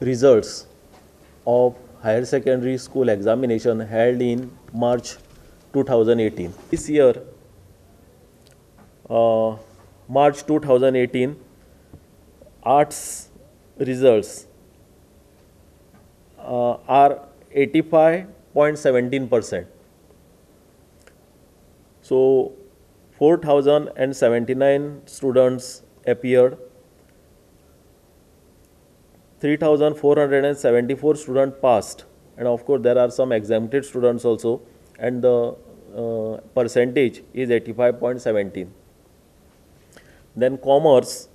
results of higher secondary school examination held in March 2018. This year, March 2018, arts results are 85.17%. So 4,079 students appeared, 3,474 students passed, and of course there are some exempted students also, and the percentage is 85.17. Then commerce,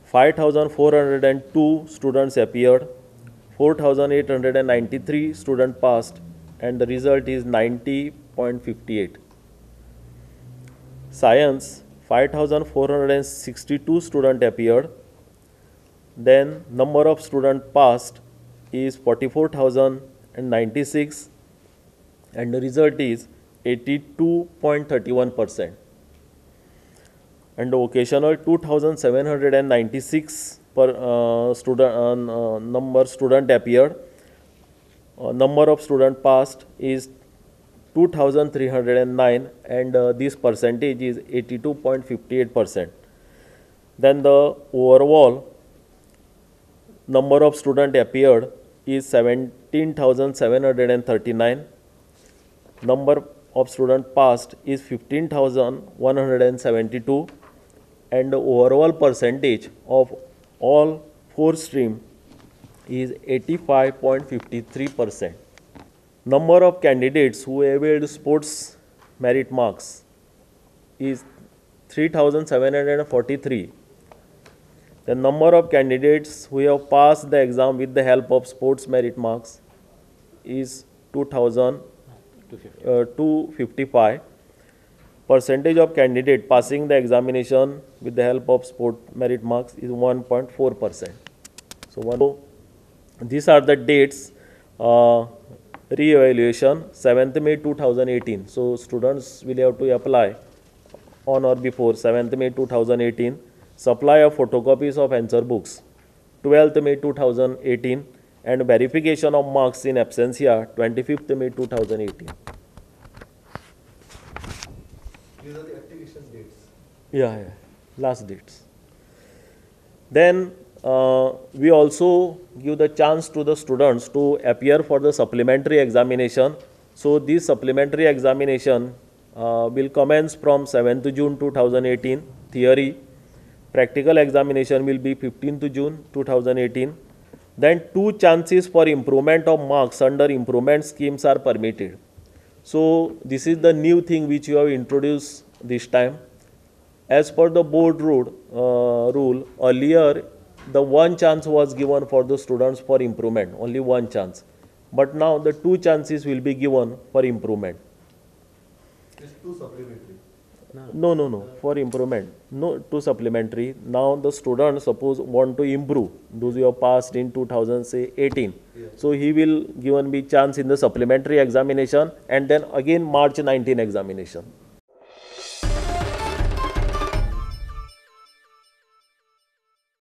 5,402 students appeared, 4,893 students passed, and the result is 90.58. Science, 5,462 students appeared, then number of students passed is 44,096, and the result is 82.31%. And vocational, 2,796 per student appeared. Number of students passed is 2,309, and this percentage is 82.58%. Then the overall number of students appeared is 17,739. Number of students passed is 15,172, and the overall percentage of all four streams is 85.53%. Number of candidates who availed sports merit marks is 3,743. The number of candidates who have passed the exam with the help of sports merit marks is 255. Percentage of candidate passing the examination with the help of sport merit marks is 1.4%. So these are the dates. Re-evaluation 7th May 2018. So students will have to apply on or before 7th May 2018. Supply of photocopies of answer books 12th May 2018, and verification of marks in absentia 25th May 2018. These are the application dates. Yeah, last dates. Then we also give the chance to the students to appear for the supplementary examination. So this supplementary examination will commence from 7th June 2018, theory. Practical examination will be 15th June 2018. Then 2 chances for improvement of marks under improvement schemes are permitted. So this is the new thing which you have introduced this time. As per the board rule, earlier the 1 chance was given for the students for improvement, only 1 chance. But now the 2 chances will be given for improvement. It's 2 supplementary. No, for improvement. No, 2 supplementary. Now the student suppose want to improve, those who have passed in 2018. Yeah. So he will given be chance in the supplementary examination, and then again March 19 examination.